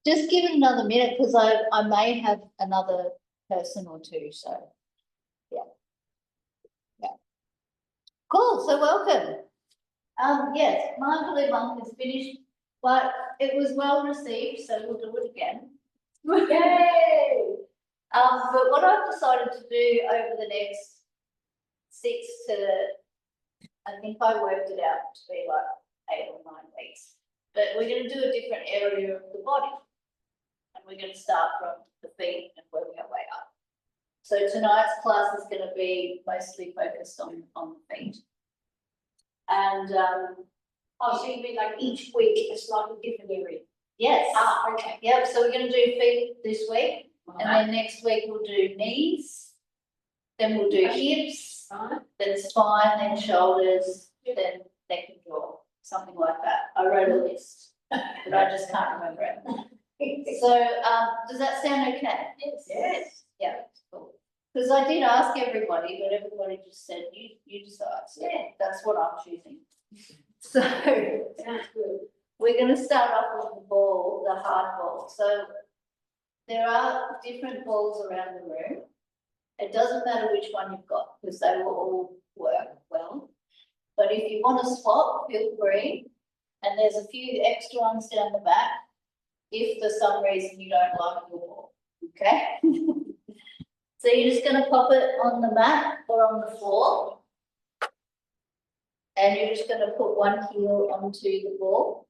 just give it another minute because I may have another person or two, so. Yeah. Yeah. Cool, so welcome. Yes, Margaret Monk is finished, but it was well received, so we'll do it again. Yay! But what I've decided to do over the next 6 to, I think I worked it out to be like 8 or 9 weeks. But we're going to do a different area of the body. And we're going to start from the feet and work our way up. So tonight's class is going to be mostly focused on the feet. And so you mean like each week it's like a different area? yes. Okay. Yep, so we're going to do feet this week. And then next week we'll do knees. Then we'll do hips. Then spine, then shoulders, then neck and jaw. Something like that. I wrote a list, but I just can't remember it. So does that sound okay? Yes. Yeah, cool. Because I did ask everybody, but everybody just said you decide. So Yeah. that's what I'm choosing. So Sounds good. we're going to start off with the ball, the hard ball. So there are different balls around the room. It doesn't matter which one you've got because they will all work well. But if you want to swap, feel free. And there's a few extra ones down the back if for some reason you don't like your ball, okay? So you're just going to pop it on the mat or on the floor. And you're just going to put one heel onto the ball.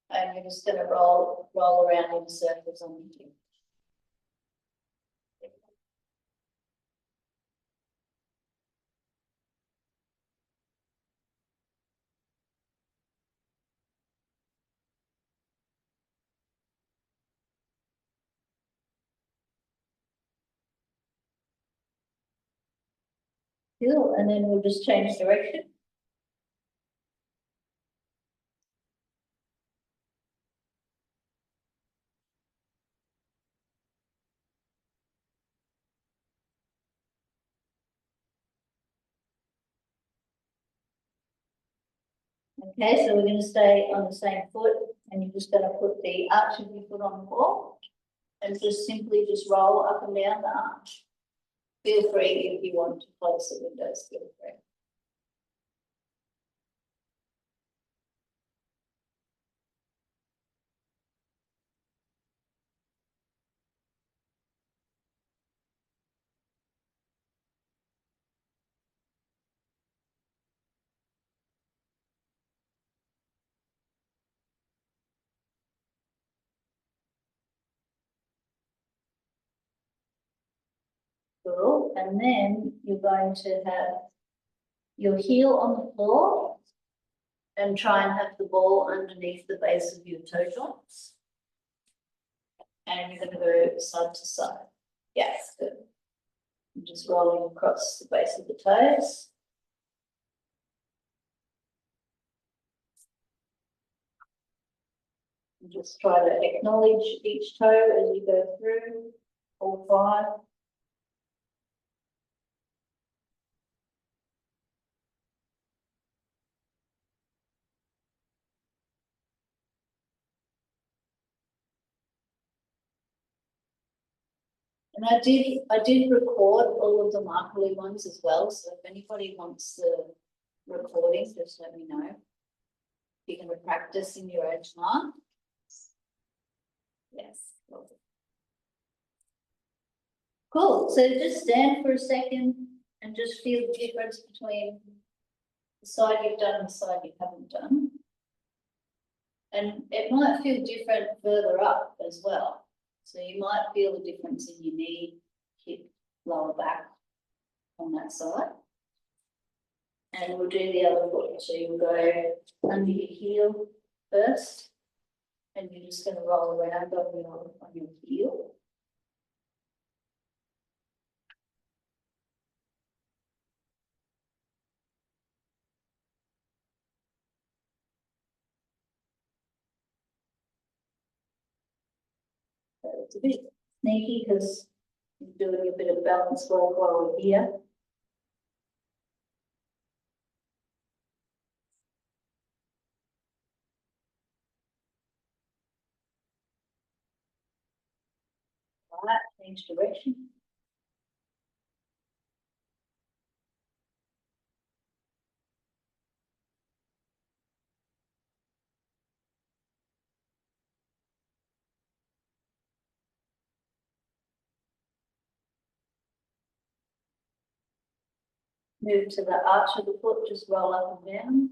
And you're just going to roll around in circles on the heel. Cool, and then we'll just change direction. Okay, so we're going to stay on the same foot, and you're just going to put the arch of your foot on the ball, and just simply just roll up and down the arch. Feel free if you want to close the windows, feel free. Cool, and then you're going to have your heel on the floor and try and have the ball underneath the base of your toe joints. And you're going to go side to side. Yes, good. I'm just rolling across the base of the toes. And just try to acknowledge each toe as you go through, all 5. And I did record all of the Markley ones as well. So if anybody wants the recording, just let me know. You can practice in your own time. Yes. Cool. So just stand for a second and just feel the difference between the side you've done and the side you haven't done. And it might feel different further up as well. So you might feel the difference in your knee, hip, lower back on that side. And we'll do the other foot. So you'll go under your heel first. And you're just going to roll around on your heel. So it's a bit sneaky because you're doing a bit of balance work while we're here. Right, change direction. Move to the arch of the foot, just roll up and down.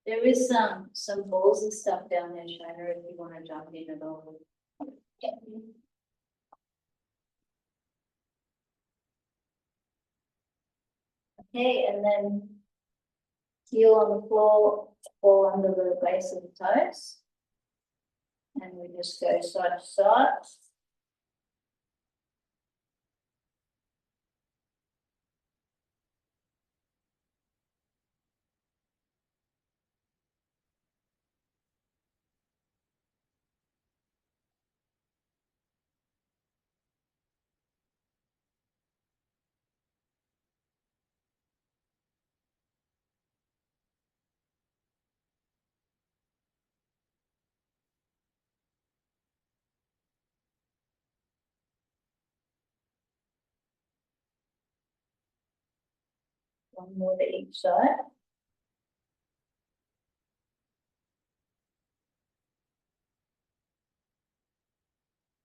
There is some balls and stuff down there, Shona, if you want to jump in at all. Okay, and then heel on the floor, fall under the base of the toes. And we just go side to side. One more to each side.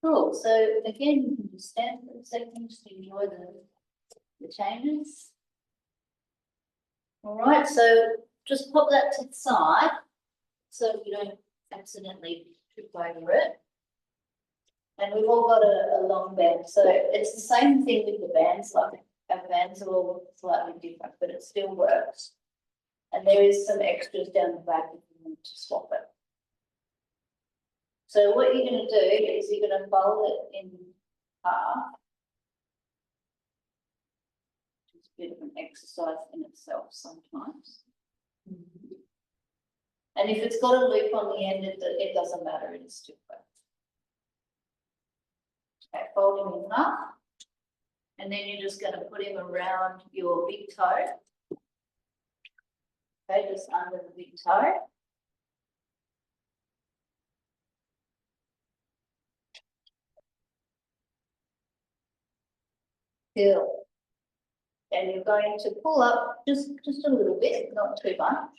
Cool, so again, you can just stand for a second just to enjoy the changes. All right, so just pop that to the side so you don't accidentally trip over it. And we've all got a long band, so it's the same thing with the bands, like our bands are all slightly different, but it still works. And there is some extras down the back if you want to swap it. So what you're going to do is you're going to fold it in half. It's a bit of an exercise in itself sometimes. And if it's got a loop on the end, it doesn't matter, it is still works. Okay, fold him in half. And then you're just going to put him around your big toe. Okay, just under the big toe. Good. And you're going to pull up just a little bit, not too much.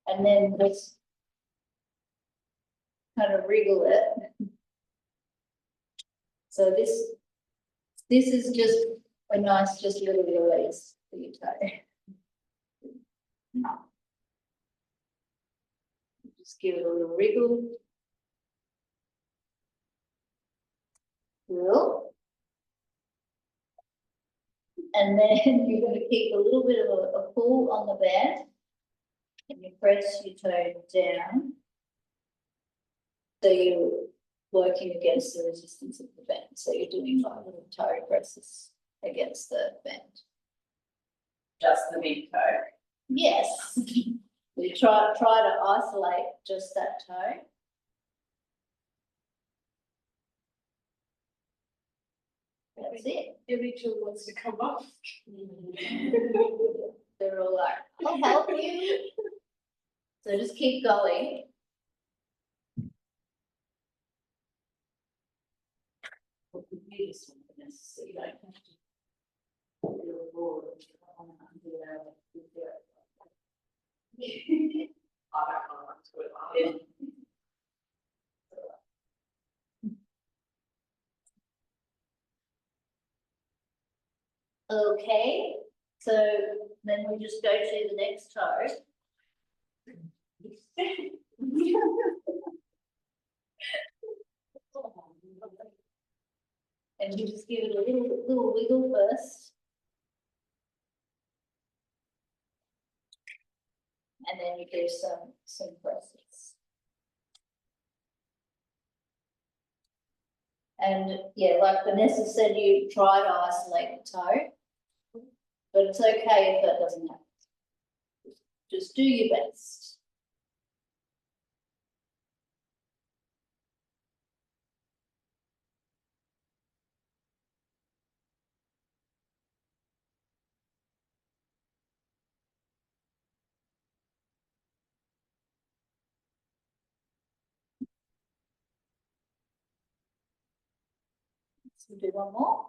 And then just kind of wriggle it. So this is just a nice, just little release for your toe. Just give it a little wriggle. Cool. And then you're going to keep a little bit of a pull on the band. And you press your toe down. So you're working against the resistance of the band. So you're doing like little toe presses against the band. Just the big toe. Yes. We try to isolate just that toe. That's it. Every toe wants to come off. They're all like, I'll help you. So just keep going. So you don't have to. Feel bored. I don't know what's going on. Okay, so then we just go to the next toe. And you just give it a little wiggle first. And then you do some presses. And yeah, like Vanessa said, you try to isolate the toe, but it's okay if that doesn't happen. Just do your best. We'll do one more.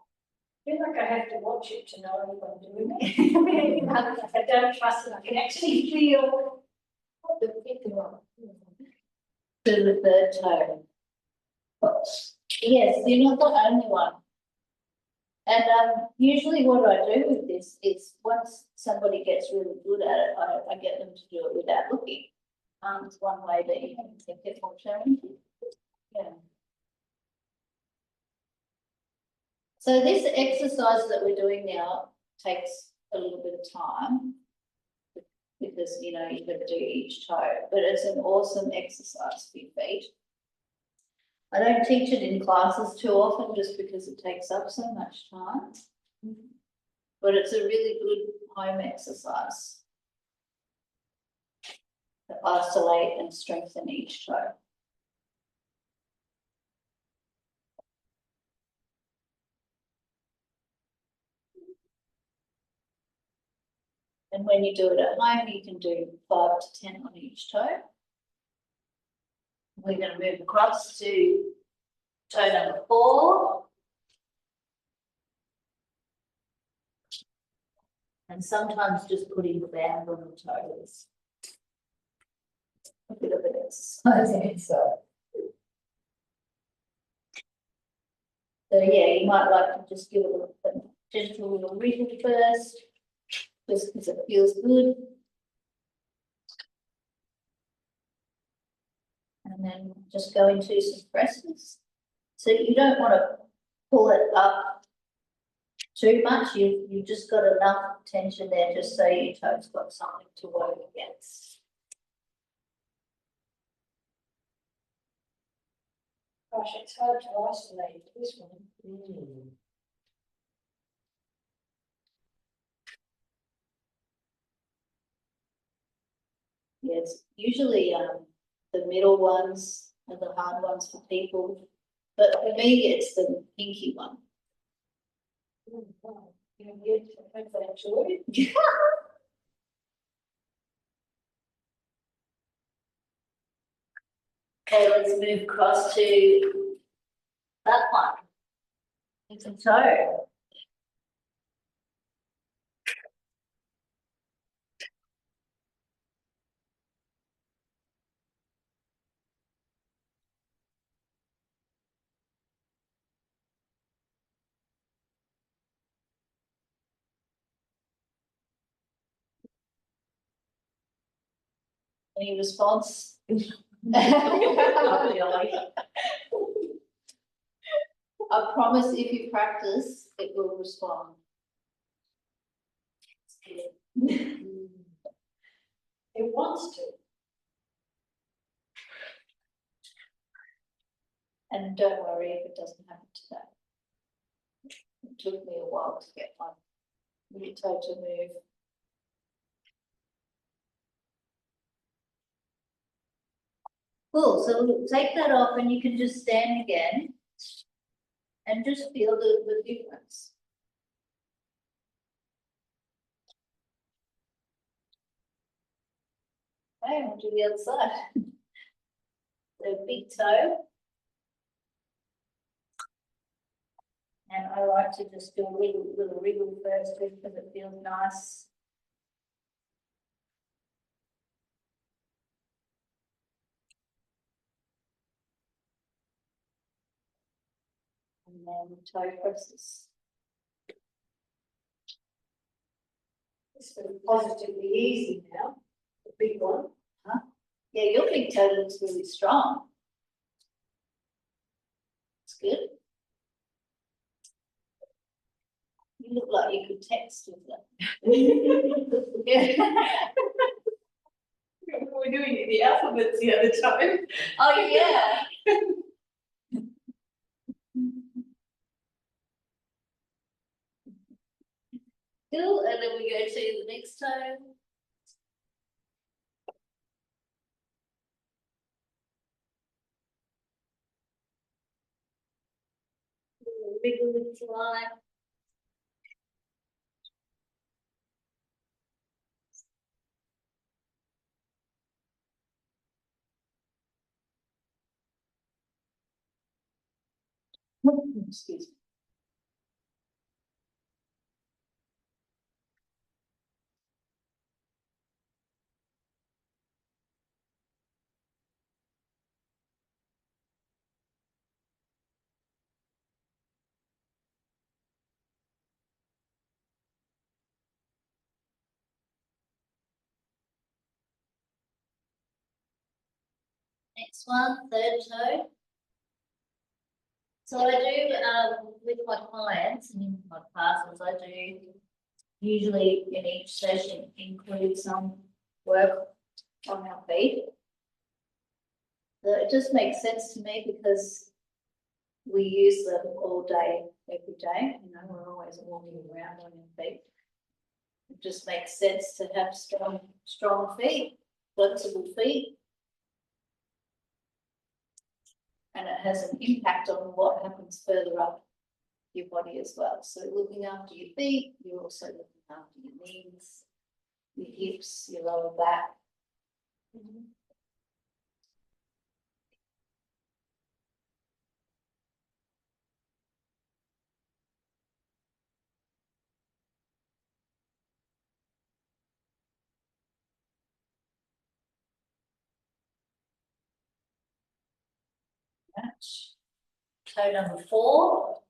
I feel like I have to watch it to know if I'm doing it. I don't trust it, I can actually feel what the fifth one. Do the third toe. Yes, you're not the only one. And usually what I do with this is once somebody gets really good at it, I get them to do it without looking. It's one way that you can make it more challenging. Yeah. So this exercise that we're doing now takes a little bit of time because, you know, you've got to do each toe, but it's an awesome exercise for your feet. I don't teach it in classes too often just because it takes up so much time. But it's a really good home exercise to isolate and strengthen each toe. And when you do it at home, you can do 5 to 10 on each toe. We're going to move across to toe number 4. And sometimes just putting the band on the toes. A bit of an exercise. So yeah, you might like to just give it a gentle little wriggle first, just because it feels good. And then just go into some presses. So you don't want to pull it up too much. You've just got enough tension there just so your toes got something to work against. Gosh, it's hard to isolate this one. Yes, usually the middle ones are the hard ones for people, but for me it's the pinky one. You have that joy. Okay, let's move across to that one. It's a toe. Any response? I promise if you practice, it will respond. It wants to. And don't worry if it doesn't happen today. It took me a while to get my little toe to move. Cool, so we'll take that off and you can just stand again and just feel the difference. Okay, we'll do the other side. So big toe. And I like to just do a little wriggle first because it feels nice. And then toe presses. It's sort of positively easy now, the big one. Yeah, your big toe looks really strong. It's good. You look like you could text with them. Yeah. We're doing the alphabets the other time. Oh, yeah. Cool, and then we go to the next toe. Wiggle it like. Excuse me. Next one, third toe. So I do, with my clients and in my classes, I do usually in each session include some work on our feet. So it just makes sense to me because we use them all day, every day, you know, we're always walking around on our feet. It just makes sense to have strong feet, flexible feet. And it has an impact on what happens further up your body as well. So looking after your feet, you're also looking after your knees, your hips, your lower back. Match. Toe number 4.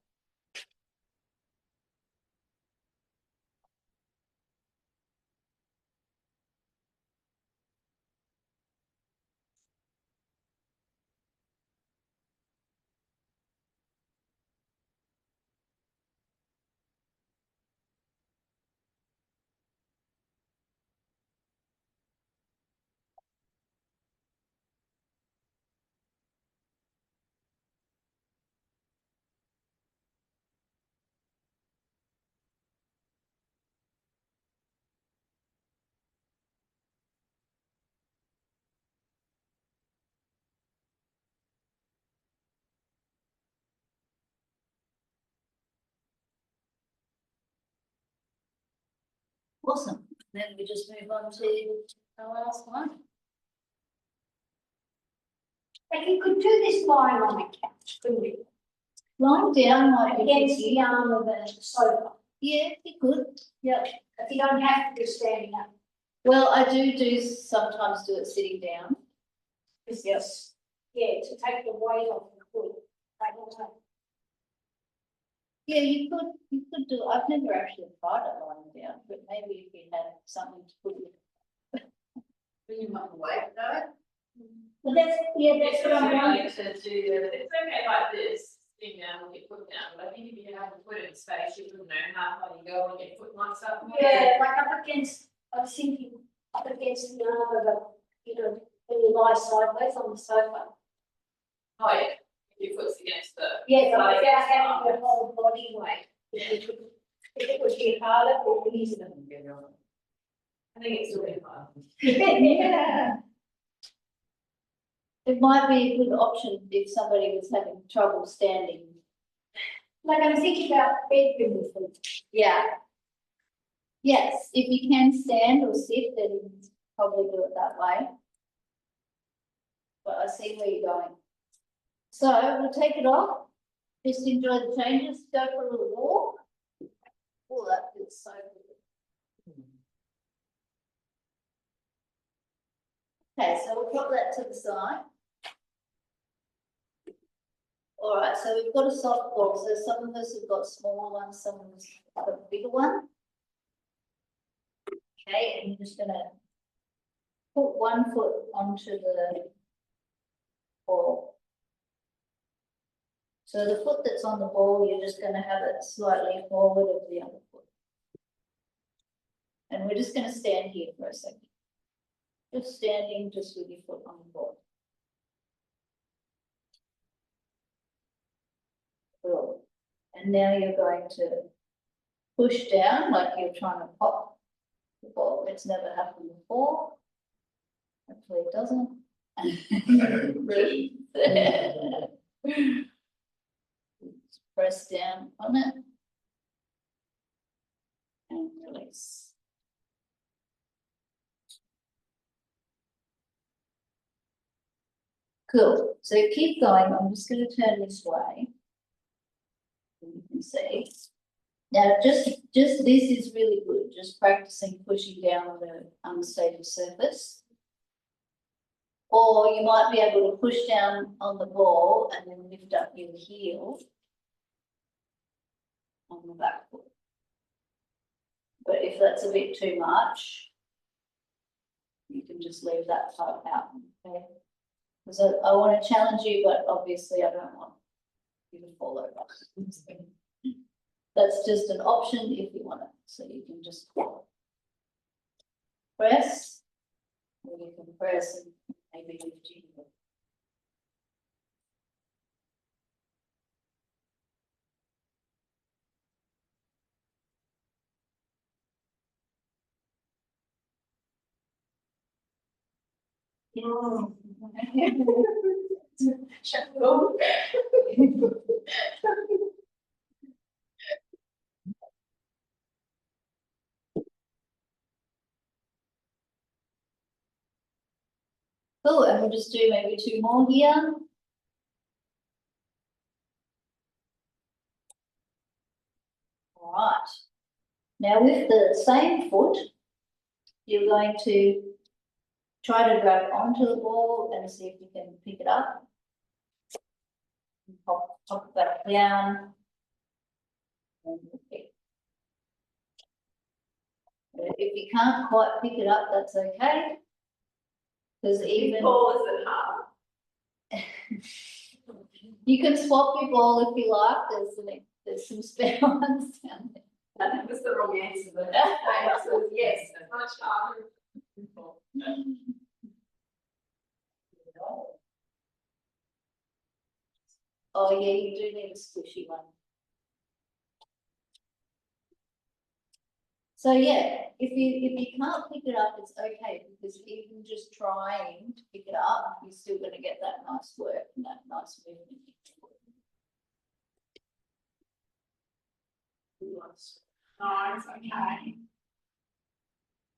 Awesome. Then we just move on to our last one. Like you could do this lying on the couch, couldn't you? Lying down might be Against tricky. the arm of the sofa. Yeah, you could. Yeah, if you don't have to be standing up. Well, I do sometimes do it sitting down. Yes. Yeah, to take the weight off the foot. Like, Yeah, you could do, I've never actually tried it lying down, but maybe if you had something to put it. You might wait, no? but that's, yeah, that's It's what I'm okay wondering. to do, it's okay like this, sitting down with your foot down, but I think if you have to put it in space, you wouldn't know how far you go when your foot lines up. Yeah, like up against, I was thinking up against the arm of a, you know, when you lie sideways on the sofa. Oh, yeah, if your foot's against the. Yeah, but side. without having your whole body weight. If it would be harder or easier. I think it's really hard. Yeah. It might be a good option if somebody was having trouble standing. Like I'm thinking about bedroom food. Yeah. Yes, if you can stand or sit, then probably do it that way. But I see where you're going. So we'll take it off. Just enjoy the changes. Go for a little walk. Oh, that feels so good. Okay, so we'll drop that to the side. All right, so we've got a soft ball. So some of us have got smaller ones, some of us have got a bigger one. Okay, and you're just gonna put one foot onto the ball. So the foot that's on the ball, you're just gonna have it slightly forward of the other foot. And we're just gonna stand here for a second. Just standing just with your foot on the ball. Cool. And now you're going to push down like you're trying to pop the ball. It's never happened before. Hopefully it doesn't. Press down on it. And release. Cool. So keep going. I'm just going to turn this way. You can see. Now, just this is really good. Just practicing pushing down on the unstable surface. Or you might be able to push down on the ball and then lift up your heel on the back foot. But if that's a bit too much, you can just leave that part out. Okay. Because I want to challenge you, but obviously I don't want you to fall over. That's just an option if you want it, so you can just press. Or you can press and maybe lift you. Shalom. Cool, and we'll just do maybe 2 more here. All right. Now with the same foot, you're going to try to grab onto the ball and see if you can pick it up. Pop that down. And pick. If you can't quite pick it up, that's okay. Because even Ball is it hard? you can swap your ball if you like. There's some spare ones down there. That was the wrong answer, but the answer was yes, it's much harder. Oh yeah, you do need a squishy one. So yeah, if you can't pick it up, it's okay, because even just trying to pick it up, you're still gonna get that nice work and that nice movement. No, it's okay.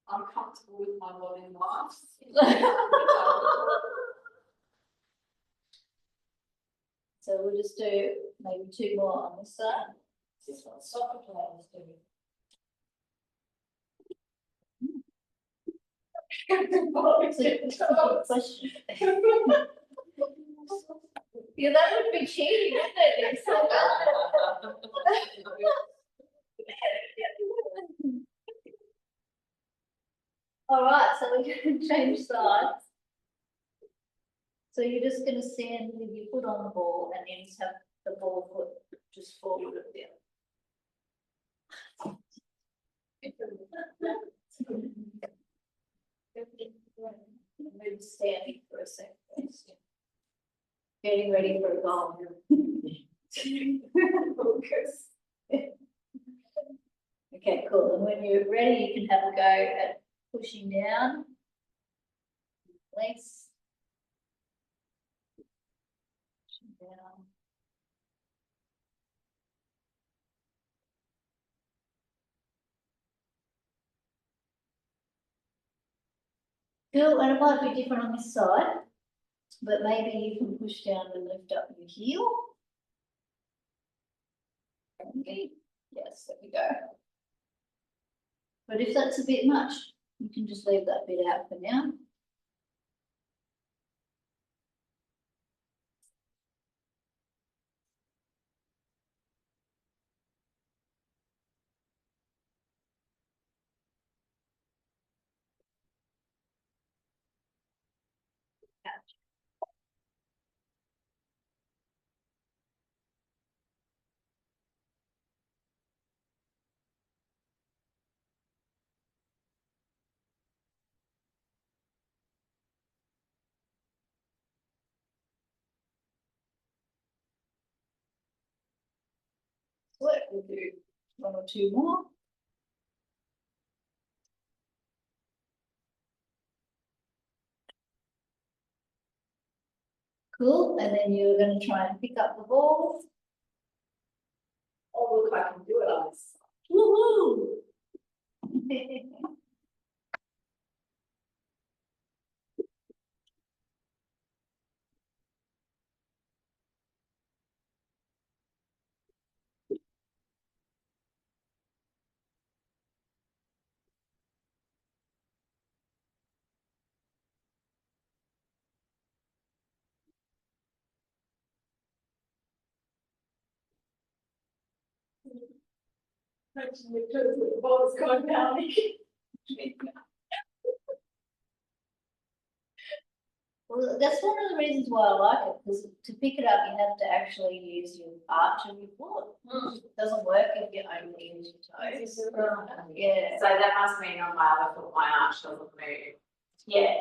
I'm comfortable with my body in life. So we'll just do maybe 2 more on this side. This is what soccer players do. It's a good question. Yeah, that would be cheating, wouldn't it? It's so All right, so we're going to change sides. So you're just going to stand with your foot on the ball and then just have the ball foot just forward a bit. Maybe standing for a second. Getting ready for a goal. Focus. Okay, cool. And when you're ready, you can have a go at pushing down. Legs. Pushing down. Cool, and it might be different on this side, but maybe you can push down and lift up your heel. Okay, yes, there we go. But if that's a bit much, you can just leave that bit out for now. So we'll do 1 or 2 more. Cool, and then you're going to try and pick up the ball. Oh, look, I can do it on this. Woohoo! Actually, the ball's going down. Well, that's one of the reasons why I like it, because to pick it up, you have to actually use your arch of your foot. It doesn't work if you only use your toes. Yeah, So that must mean on my other foot, my arch doesn't move. yeah,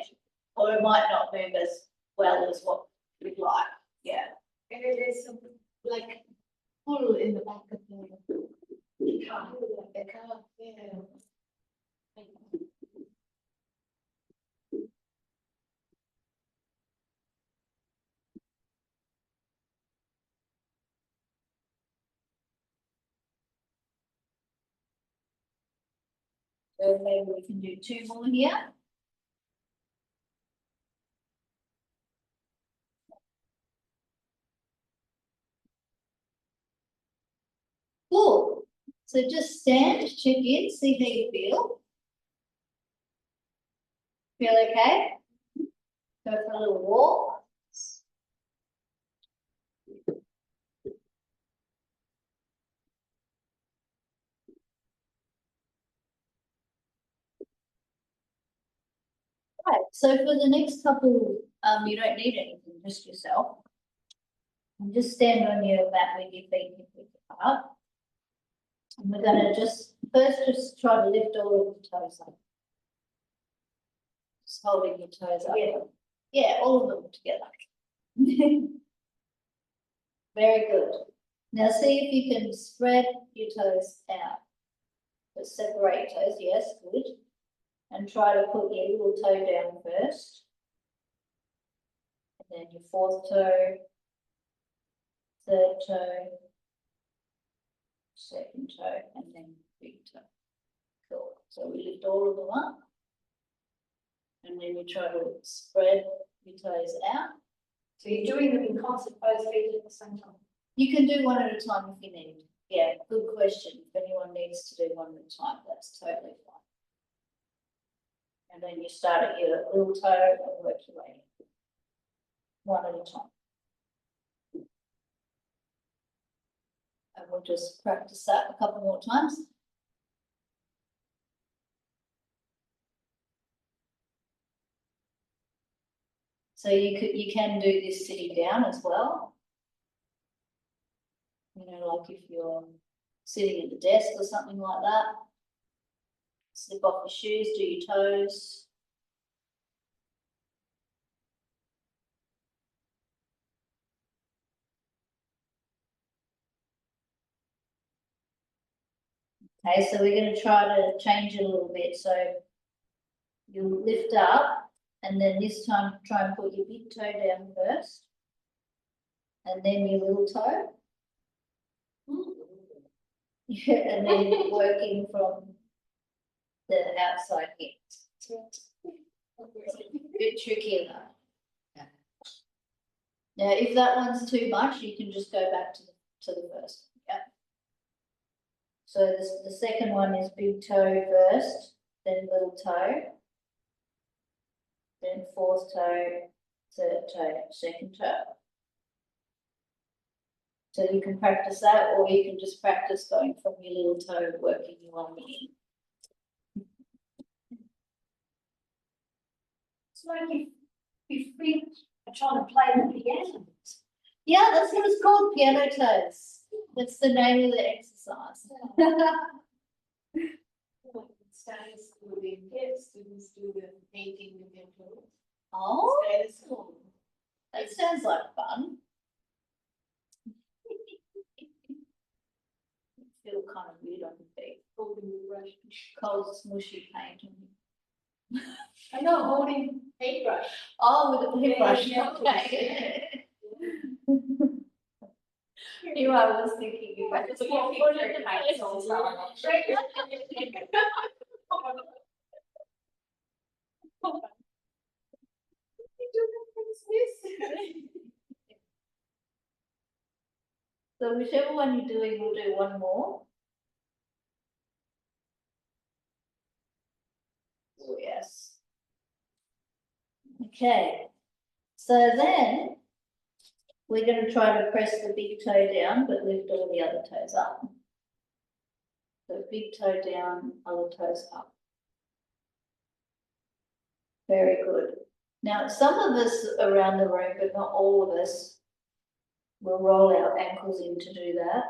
or it might not move as well as what we'd like, yeah. And there's some like pull in the back of the car, yeah. So maybe we can do 2 more here. Cool. So just stand, check in, see how you feel. Feel okay? Go for a little walk. Right, so for the next couple, you don't need anything, just yourself. And just stand on your mat with your feet apart. And we're gonna just try to lift all of the toes up. Just holding your toes up. Yeah, all of them together. Very good. Now see if you can spread your toes out. Just separate your toes, yes, good. And try to put your little toe down first. And then your 4th toe, 3rd toe, 2nd toe, and then big toe. Cool. So we lift all of them up. And then you try to spread your toes out. So you're doing them in concert, both feet at the same time. You can do one at a time if you need. Yeah, good question. If anyone needs to do one at a time, that's totally fine. And then you start at your little toe and work your way in. One at a time. And we'll just practice that a couple more times. So you can do this sitting down as well. You know, like if you're sitting at the desk or something like that. Slip off your shoes, do your toes. Okay, so we're going to try to change it a little bit. So you lift up, and then this time try and put your big toe down first, and then your little toe. Yeah, and then working from the outside in. Bit trickier though. Now, if that one's too much, you can just go back to the first. Yeah. So the second one is big toe first, then little toe, then 4th toe, 3rd toe, 2nd toe. So you can practice that, or you can just practice going from your little toe, working your way in. It's like if we are trying to play the piano. Yeah, that's what it's called, piano toes. That's the name of the exercise. Starting school, the kids, students do the painting with their clothes. Oh, Stay at school. that sounds like fun. Feel kind of weird on your feet. Holding the brush. Cold, smushy paint on you. I know, holding paintbrush. Oh, with a paintbrush. Yeah, Okay. Here I was thinking you might just walk on it to paint songs. So whichever one you're doing, we'll do one more. Oh, yes. Okay. So then we're going to try to press the big toe down, but lift all the other toes up. So big toe down, other toes up. Very good. Now, some of us around the room, but not all of us, will roll our ankles in to do that.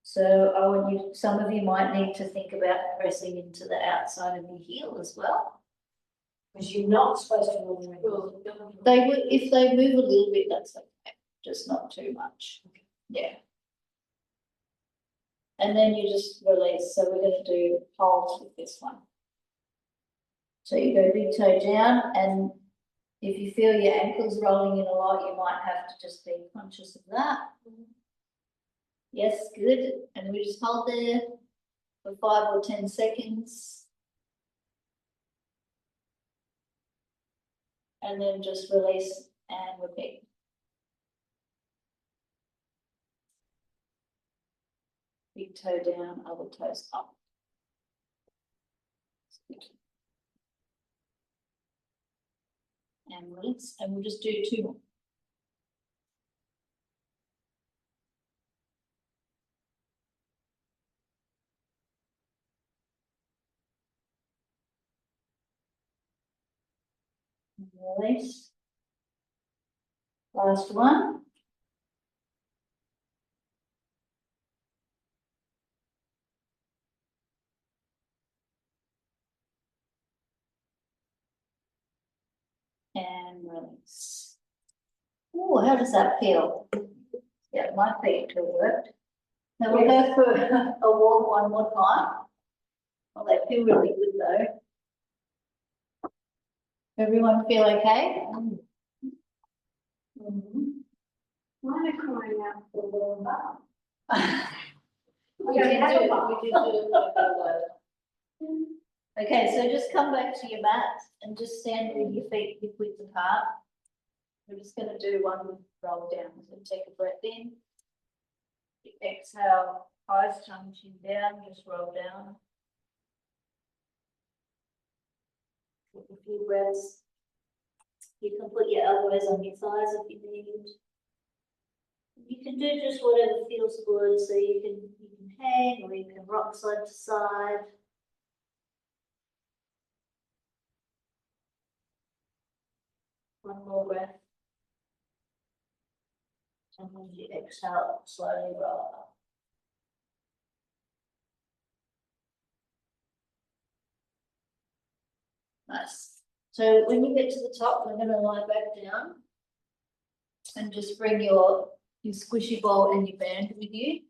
So I want you, some of you might need to think about pressing into the outside of your heel as well. Because you're not supposed to move your ankles. They would, if they move a little bit, that's okay, just not too much. Yeah. And then you just release, so we're gonna do holds with this one. So you go big toe down, and if you feel your ankles rolling in a lot, you might have to just be conscious of that. Yes, good, and we just hold there for 5 or 10 seconds. And then just release and repeat. Big toe down, other toes up. And release, and we'll just do 2 more. Release. Last one. And release. Oh, how does that feel? Yeah, my feet feel worked. Now we'll go for a walk one more time. Well, they feel really good though. Everyone feel okay? Why are crying out for a warm up? We did do it. Okay, so just come back to your mat and just stand with your feet hip width apart. We're just gonna do one roll down, so take a breath in. Exhale, eyes tongue chin down, just roll down. Take a few breaths. You can put your elbows on your thighs if you need. You can do just whatever feels good, so you can hang or you can rock side to side. One more breath. And then you exhale, slowly roll up. Nice. So when you get to the top, we're gonna lie back down and just bring your squishy ball and your band with you.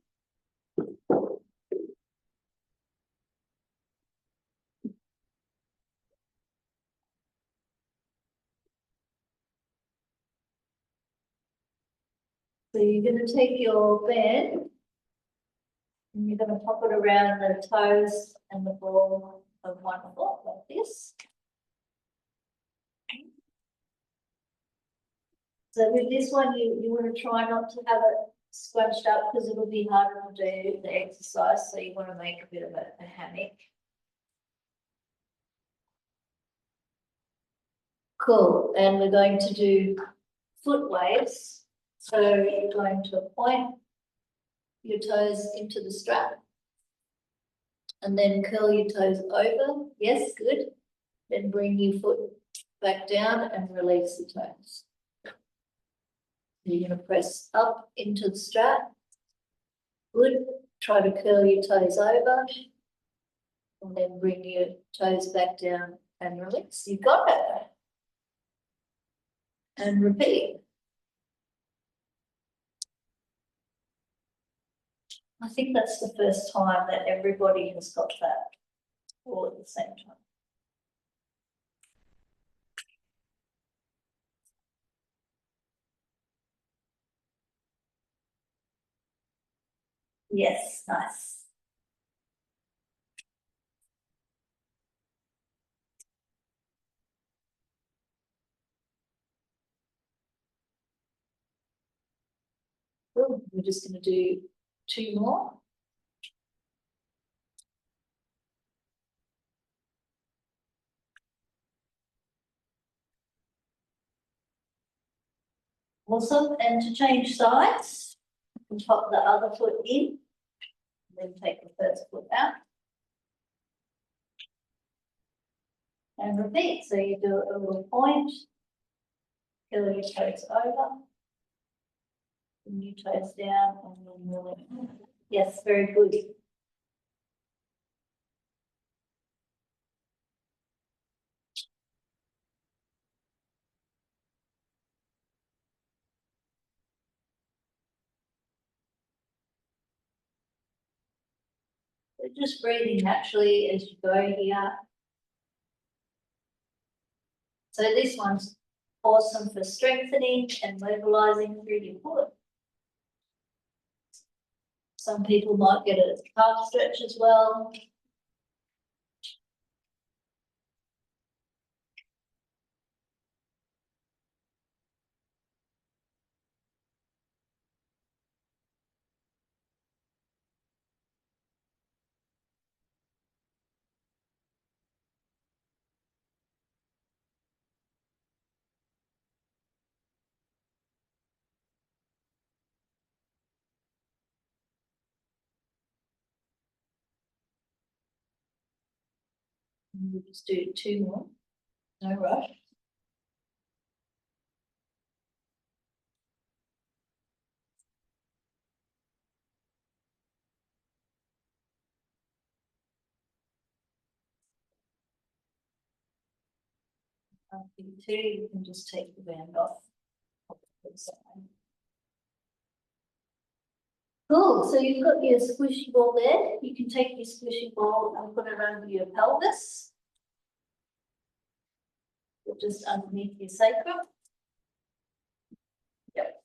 So you're gonna take your band and you're gonna pop it around the toes and the ball of one foot like this. So with this one, you want to try not to have it scrunched up because it'll be harder to do the exercise. So you want to make a bit of a hammock. Cool, and we're going to do foot waves. So you're going to point your toes into the strap and then curl your toes over. Yes, good. Then bring your foot back down and release the toes. You're going to press up into the strap. Good. Try to curl your toes over and then bring your toes back down and release. You got it. And repeat. I think that's the first time that everybody has got that all at the same time. Yes, nice. Cool. We're just going to do 2 more. Awesome. And to change sides, you can pop the other foot in, then take the first foot out. And repeat, so you do a little point. Curl your toes over. And your toes down and then really, yes, very good. So just breathing naturally as you go here. So this one's awesome for strengthening and mobilizing through your foot. Some people might get a calf stretch as well. And we'll just do 2 more, no rush. After 2, you can just take the band off. Cool, so you've got your squishy ball there. You can take your squishy ball and put it under your pelvis. Or just underneath your sacrum. Yep.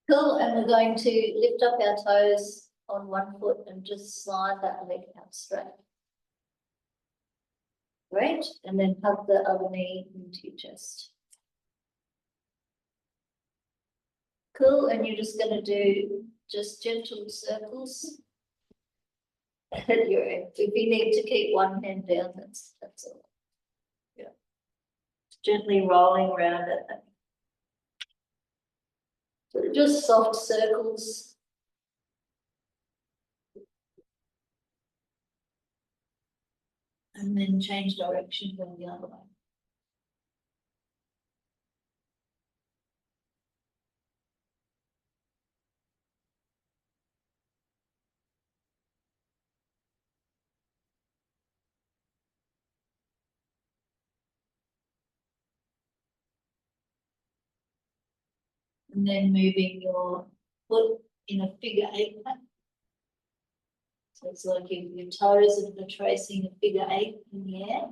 Cool, and we're going to lift up our toes on one foot and just slide that leg out straight. Great, and then hug the other knee into your chest. Cool, and you're just gonna do just gentle circles. At your end. If you need to keep one hand down, that's all. Yeah. Gently rolling around it. So just soft circles. And then change direction going the other way. And then moving your foot in a figure 8 pattern. So it's like your toes are tracing a figure 8 in the air.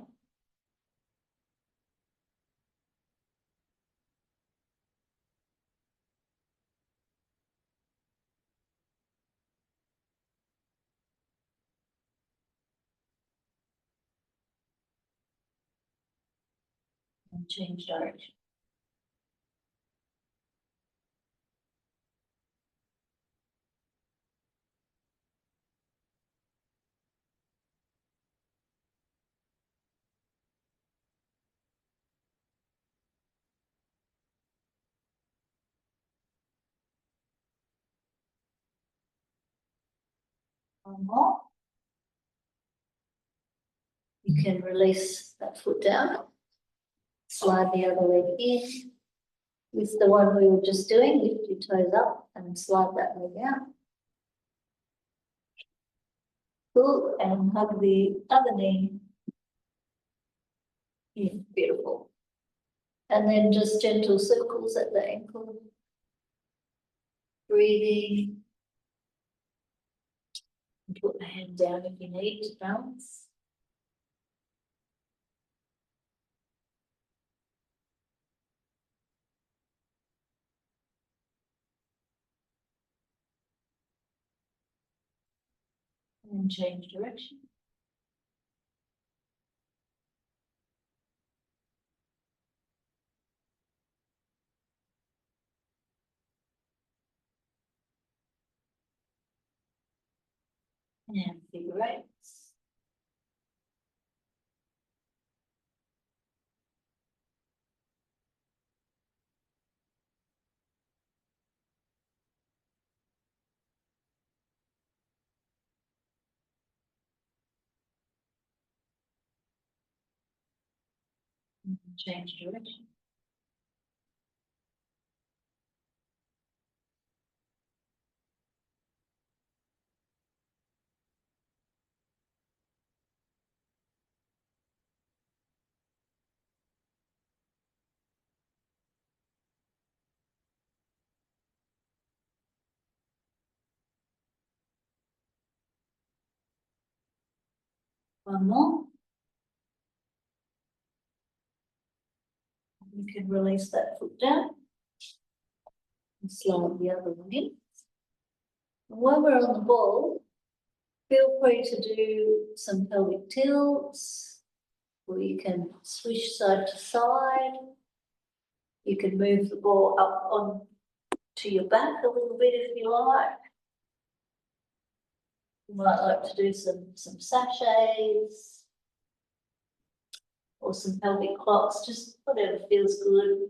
And change direction. One more. You can release that foot down. Slide the other leg in. With the one we were just doing, lift your toes up and slide that leg out. Cool, and hug the other knee. Yeah, beautiful. And then just gentle circles at the ankle. Breathing. Put the hand down if you need to balance. And change direction. And figure 8s. Change direction. One more. You can release that foot down. And slide the other one in. And while we're on the ball, feel free to do some pelvic tilts, or you can swish side to side. You can move the ball up on to your back a little bit if you like. You might like to do some sachets or some pelvic clocks, just whatever feels good.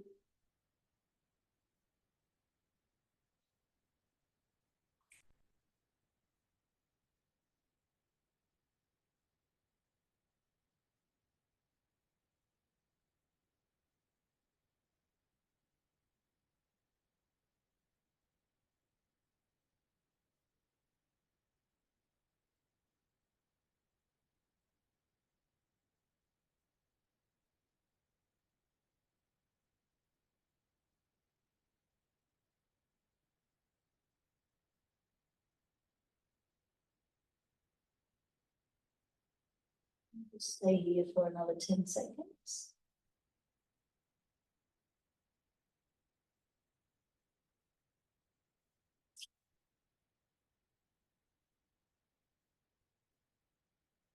Just stay here for another 10 seconds.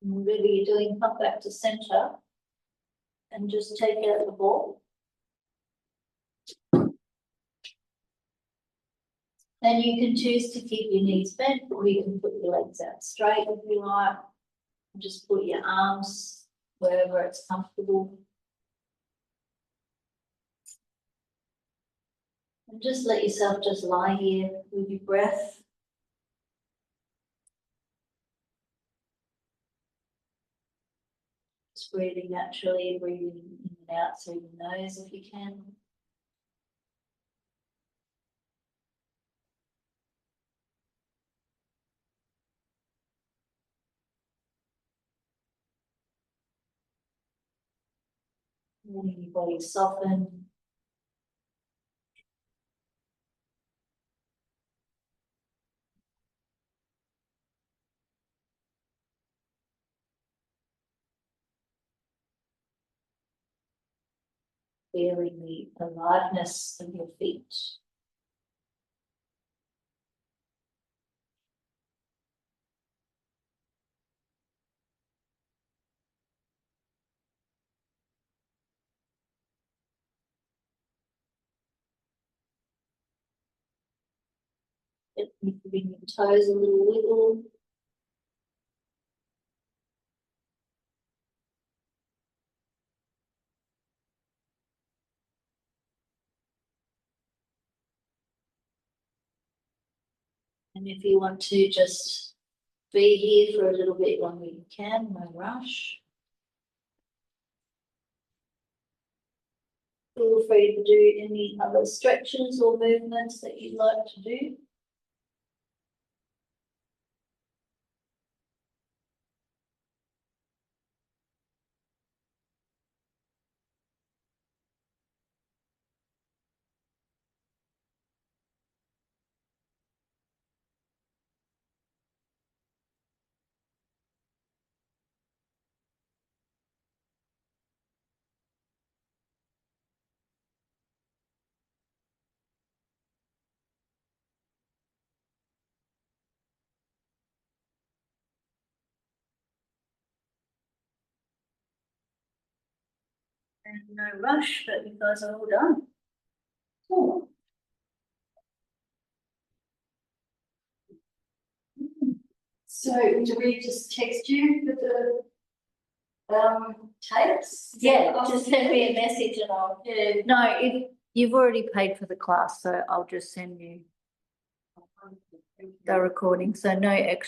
And whatever you're doing, come back to center and just take out the ball. Then you can choose to keep your knees bent, or you can put your legs out straight if you like. And just put your arms wherever it's comfortable. And just let yourself just lie here with your breath. Just breathing naturally, breathing in and out through the nose if you can. Letting your body soften. Feeling the aliveness of your feet. Giving your toes a little wiggle. And if you want to just be here for a little bit longer, you can, no rush. Feel free to do any other stretches or movements that you'd like to do. And no rush, but you guys are all done. Cool. So do we just text you for the tapes? Yeah, just send me a message and I'll. Yeah. No, if you've already paid for the class, so I'll just send you the recording, so no extra